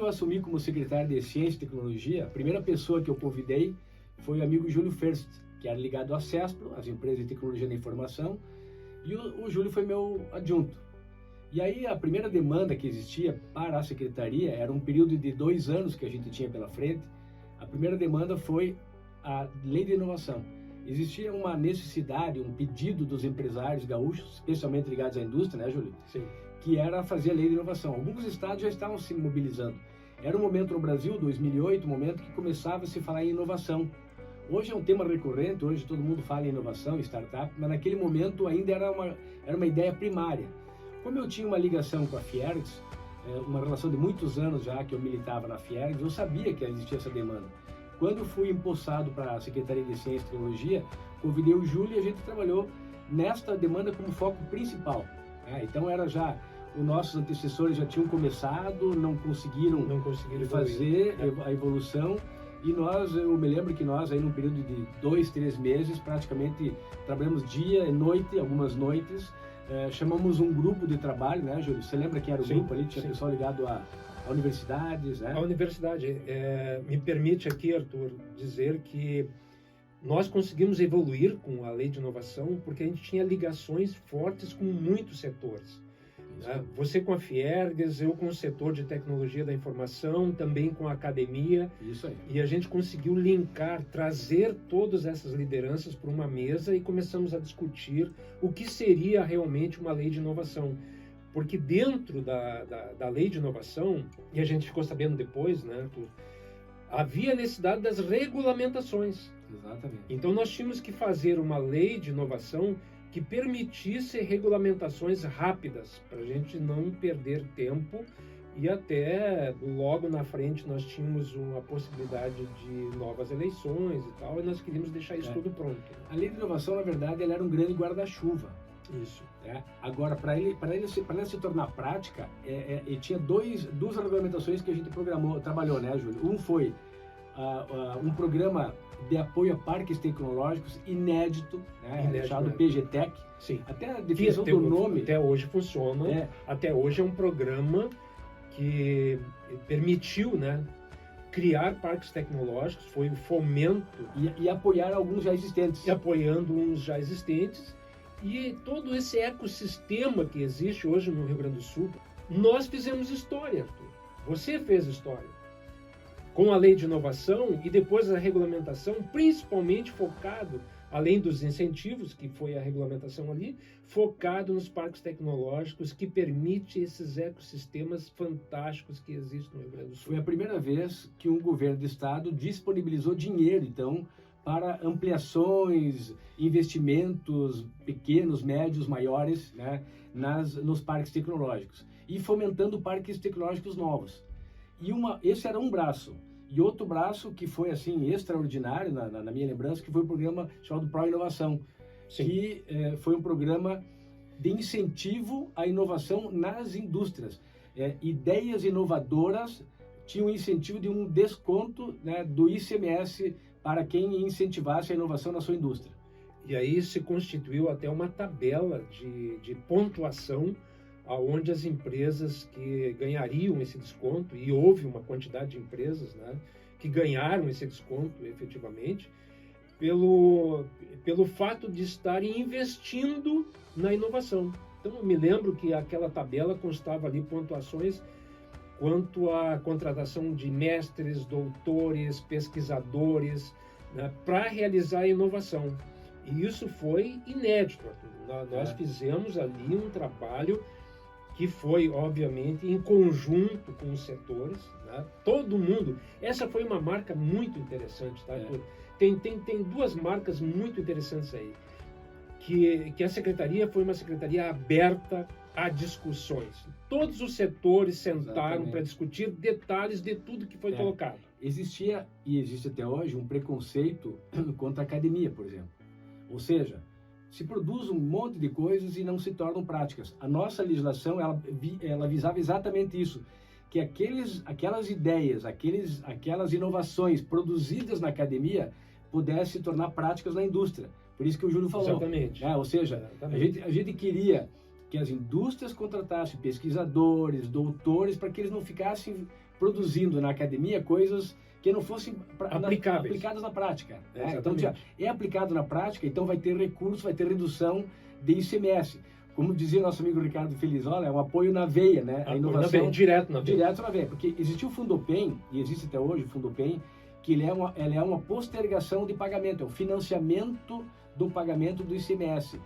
eu assumi como secretário de Ciência e Tecnologia, a primeira pessoa que eu convidei foi o amigo Júlio First, que era ligado à CESPRO, as empresas de tecnologia da informação, e o Júlio foi meu adjunto. E aí a primeira demanda que existia para a secretaria era um período de 2 anos que a gente tinha pela frente. A primeira demanda foi a lei de inovação. Existia uma necessidade, um pedido dos empresários gaúchos, especialmente ligados à indústria, né, Júlio? Sim. Que era fazer a lei de inovação. Alguns estados já estavam se mobilizando. Era um momento no Brasil, 2008, um momento que começava a se falar em inovação. Hoje é um tema recorrente, hoje todo mundo fala em inovação, startup, mas naquele momento ainda era uma ideia primária. Como eu tinha uma ligação com a Fiergs, uma relação de muitos anos já que eu militava na Fiergs, eu sabia que existia essa demanda. Quando eu fui empossado para a Secretaria de Ciência e Tecnologia, convidei o Júlio e a gente trabalhou nesta demanda como foco principal. Então era já, os nossos antecessores já tinham começado, não conseguiram fazer a evolução. E eu me lembro que nós, aí num período de 2, 3 meses, praticamente trabalhamos dia e noite, algumas noites, chamamos um grupo de trabalho, né, Júlio? Você lembra que era o grupo ali? Tinha pessoal ligado a universidades, né? A universidade. Me permite aqui, Arthur, dizer que nós conseguimos evoluir com a lei de inovação porque a gente tinha ligações fortes com muitos setores. Você com a Fiergs, eu com o setor de tecnologia da informação, também com a academia. Isso aí. E a gente conseguiu linkar, trazer todas essas lideranças para uma mesa e começamos a discutir o que seria realmente uma lei de inovação. Porque dentro da lei de inovação, e a gente ficou sabendo depois, né, Arthur, havia necessidade das regulamentações. Exatamente. Então nós tínhamos que fazer uma lei de inovação que permitisse regulamentações rápidas, para a gente não perder tempo, e até logo na frente nós tínhamos uma possibilidade de novas eleições e tal, e nós queríamos deixar isso tudo pronto. A lei de inovação, na verdade, ela era um grande guarda-chuva. Isso. Agora, para ela se tornar prática, ele tinha duas regulamentações que a gente trabalhou, né, Júlio? Um foi um programa de apoio a parques tecnológicos inédito, né, chamado PGTEC. Sim. Até a definição do nome... Até hoje funciona. Até hoje é um programa que permitiu, né, criar parques tecnológicos, foi o fomento... E apoiar alguns já existentes. E apoiando uns já existentes. E todo esse ecossistema que existe hoje no Rio Grande do Sul, nós fizemos história, Arthur. Você fez história. Com a lei de inovação e depois a regulamentação, principalmente focado, além dos incentivos, que foi a regulamentação ali, focado nos parques tecnológicos, que permite esses ecossistemas fantásticos que existem no Rio Grande do Sul. Foi a primeira vez que um governo de estado disponibilizou dinheiro, então, para ampliações, investimentos pequenos, médios, maiores, né, nos parques tecnológicos. E fomentando parques tecnológicos novos. Esse era um braço. E outro braço que foi assim extraordinário na minha lembrança, que foi o programa chamado Pro Inovação, que foi um programa de incentivo à inovação nas indústrias. Ideias inovadoras tinham incentivo de um desconto, né, do ICMS para quem incentivasse a inovação na sua indústria. E aí se constituiu até uma tabela de pontuação aonde as empresas que ganhariam esse desconto, e houve uma quantidade de empresas, né, que ganharam esse desconto efetivamente, pelo fato de estarem investindo na inovação. Então eu me lembro que aquela tabela constava ali pontuações quanto à contratação de mestres, doutores, pesquisadores, né, para realizar a inovação. E isso foi inédito, Arthur. Nós fizemos ali um trabalho que foi, obviamente, em conjunto com os setores, né? Todo mundo. Essa foi uma marca muito interessante, tá? Tem duas marcas muito interessantes aí. Que a secretaria foi uma secretaria aberta a discussões. Todos os setores sentaram para discutir detalhes de tudo que foi colocado. Existia, e existe até hoje, um preconceito contra a academia, por exemplo. Ou seja, se produz um monte de coisas e não se tornam práticas. A nossa legislação, ela visava exatamente isso, que aquelas ideias, aquelas inovações produzidas na academia pudessem se tornar práticas na indústria. Por isso que o Júlio falou. Exatamente. Ou seja, a gente queria que as indústrias contratassem pesquisadores, doutores, para que eles não ficassem produzindo na academia coisas que não fossem aplicadas na prática. Né? Então, é aplicado na prática, então vai ter recurso, vai ter redução de ICMS. Como dizia nosso amigo Ricardo Felizola, é um apoio na veia, né? A inovação direto na veia. Direto na veia, porque existiu o Fundopem, e existe até hoje o Fundopem, que ele é uma postergação de pagamento, é o financiamento do pagamento do ICMS.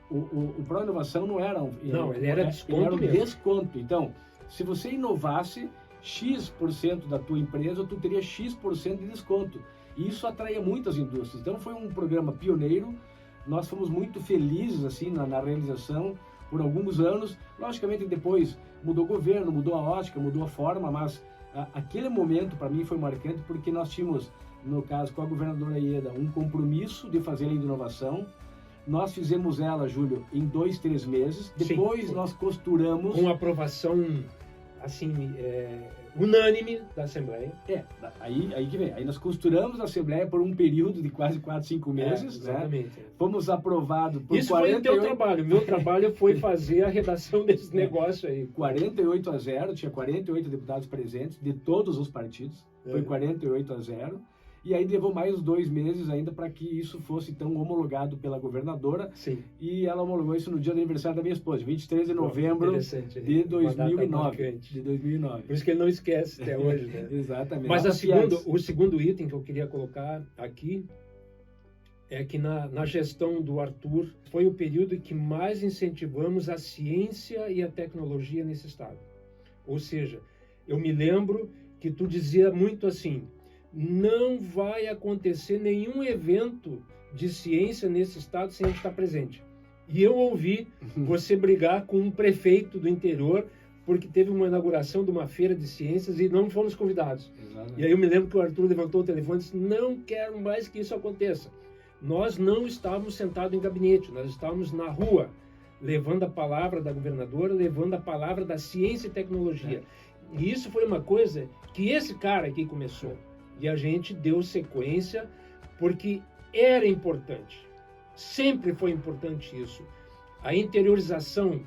O Pró-Inovação não era ele era desconto. Ele era um mesmo. desconto. Então, se você inovasse X% da tua empresa, tu teria X% de desconto. E isso atraía muitas indústrias. Então, foi um programa pioneiro. Nós fomos muito felizes assim na realização por alguns anos. Logicamente, depois mudou o governo, mudou a ótica, mudou a forma, mas aquele momento para mim foi marcante porque nós tínhamos, no caso com a governadora Ieda, um compromisso de fazer a lei de inovação. Nós fizemos ela, Júlio, em 2, 3 meses. Depois nós costuramos... Com aprovação, assim, unânime da Assembleia. Aí que vem. Aí nós costuramos a Assembleia por um período de quase 4, 5 meses. Exatamente. Né? Fomos aprovados por Isso 48... foi o teu trabalho. Meu trabalho foi fazer a redação desse negócio aí. 48-0, tinha 48 deputados presentes de todos os partidos. Foi 48-0. E aí levou mais 2 meses ainda para que isso fosse então homologado pela governadora. Sim. E ela homologou isso no dia do aniversário da minha esposa, 23 de novembro de 2009. Por isso que ele não esquece até hoje, né? Exatamente. Mas o segundo item que eu queria colocar aqui é que na gestão do Arthur foi o período em que mais incentivamos a ciência e a tecnologia nesse estado. Ou seja, eu me lembro que tu dizia muito assim: não vai acontecer nenhum evento de ciência nesse estado sem a gente estar presente. E eu ouvi você brigar com um prefeito do interior porque teve uma inauguração de uma feira de ciências e não fomos convidados. Exatamente. E aí eu me lembro que o Arthur levantou o telefone e disse: não quero mais que isso aconteça. Nós não estávamos sentados em gabinete, nós estávamos na rua, levando a palavra da governadora, levando a palavra da ciência e tecnologia. E isso foi uma coisa que esse cara aqui começou. E a gente deu sequência porque era importante. Sempre foi importante isso. A interiorização,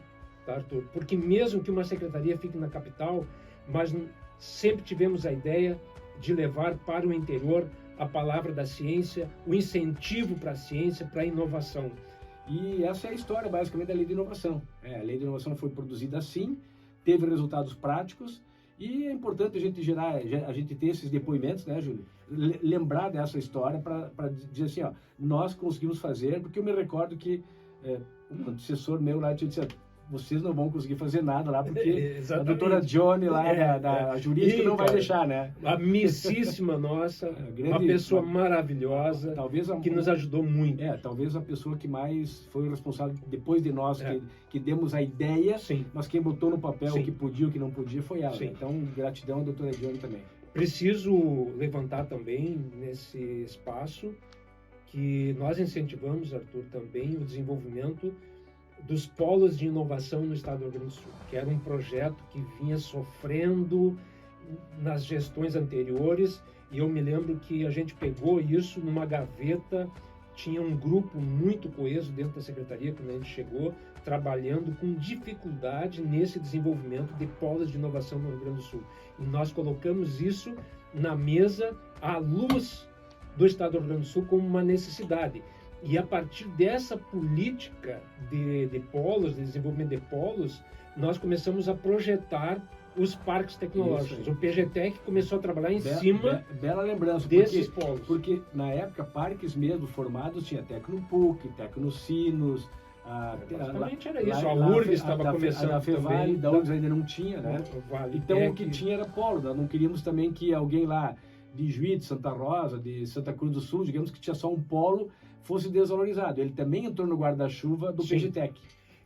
tá, Arthur? Porque mesmo que uma secretaria fique na capital, mas sempre tivemos a ideia de levar para o interior a palavra da ciência, o incentivo para a ciência, para a inovação. E essa é a história, basicamente, da Lei de Inovação. A Lei de Inovação foi produzida assim, teve resultados práticos. E é importante a gente ter esses depoimentos, né, Júlio? Lembrar dessa história para dizer assim, ó, nós conseguimos fazer, porque eu me recordo que um antecessor meu lá tinha dito: vocês não vão conseguir fazer nada lá, porque a doutora Johnny lá da jurídica não vai deixar, né? Amicíssima nossa, uma pessoa maravilhosa, que nos ajudou muito. Talvez a pessoa que mais foi responsável depois de nós, que demos a ideia, mas quem botou no papel o que podia e o que não podia foi ela. Né? Então, gratidão à doutora Johnny também. Preciso levantar também nesse espaço que nós incentivamos, Arthur, também o desenvolvimento dos polos de inovação no estado do Rio Grande do Sul, que era um projeto que vinha sofrendo nas gestões anteriores, e eu me lembro que a gente pegou isso numa gaveta, tinha um grupo muito coeso dentro da secretaria quando a gente chegou, trabalhando com dificuldade nesse desenvolvimento de polos de inovação no Rio Grande do Sul. E nós colocamos isso na mesa à luz do estado do Rio Grande do Sul como uma necessidade. E a partir dessa política de polos, de desenvolvimento de polos, nós começamos a projetar os parques tecnológicos. O PGTEC começou a trabalhar em cima bela lembrança, desses polos. Porque na época, parques mesmo formados, tinha Tecnopuc, Tecnocinos, basicamente era isso. A URGS estava começando a FEVALE, da URGS ainda não tinha, né? Vale, então o que tinha era polo. Nós não queríamos também que alguém lá de Juiz, de Santa Rosa, de Santa Cruz do Sul, digamos que tinha só um polo, fosse desvalorizado. Ele também entrou no guarda-chuva do PGTEC.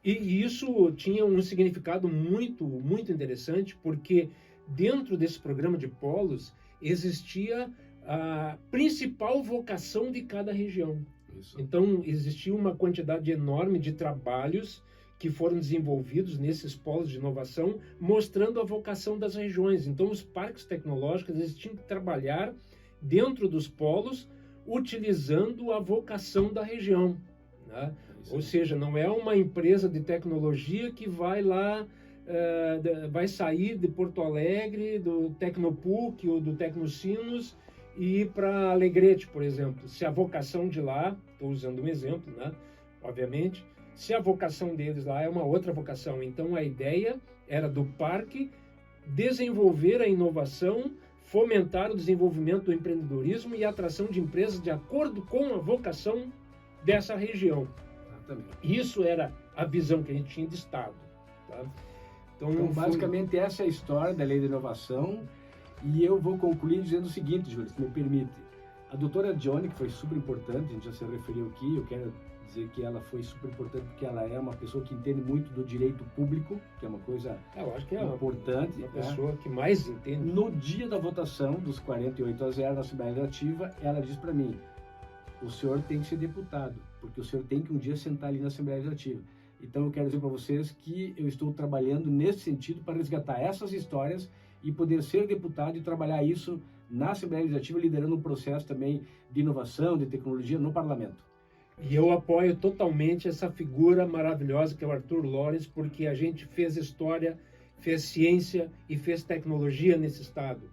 E isso tinha um significado muito, muito interessante, porque dentro desse programa de polos existia a principal vocação de cada região. Isso. Então, existia uma quantidade enorme de trabalhos que foram desenvolvidos nesses polos de inovação, mostrando a vocação das regiões. Então, os parques tecnológicos eles tinham que trabalhar dentro dos polos, utilizando a vocação da região, né? Ou seja, não é uma empresa de tecnologia que vai lá vai sair de Porto Alegre, do Tecnopuc ou do Tecnocinos, e ir para Alegrete, por exemplo. Se a vocação de lá, estou usando um exemplo, né? Obviamente, se a vocação deles lá é uma outra vocação. Então, a ideia era do parque desenvolver a inovação, fomentar o desenvolvimento do empreendedorismo e a atração de empresas de acordo com a vocação dessa região. Exatamente. Isso era a visão que a gente tinha de Estado. Tá? Então, basicamente, essa é a história da Lei de Inovação. E eu vou concluir dizendo o seguinte, Júlio, se me permite. A doutora Johnny, que foi super importante, a gente já se referiu aqui, eu quero dizer que ela foi super importante porque ela é uma pessoa que entende muito do direito público, que é uma coisa eu acho que é importante. Uma pessoa que mais entende. No dia da votação, dos 48-0 na Assembleia Legislativa, ela disse para mim, o senhor tem que ser deputado, porque o senhor tem que um dia sentar ali na Assembleia Legislativa. Então eu quero dizer para vocês que eu estou trabalhando nesse sentido para resgatar essas histórias e poder ser deputado e trabalhar isso na Assembleia Legislativa, liderando um processo também de inovação, de tecnologia no Parlamento. E eu apoio totalmente essa figura maravilhosa que é o Arthur Lores, porque a gente fez história, fez ciência e fez tecnologia nesse estado.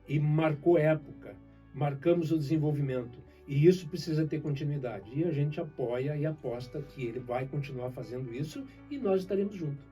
E marcou época, marcamos o desenvolvimento. E isso precisa ter continuidade. E a gente apoia e aposta que ele vai continuar fazendo isso e nós estaremos juntos.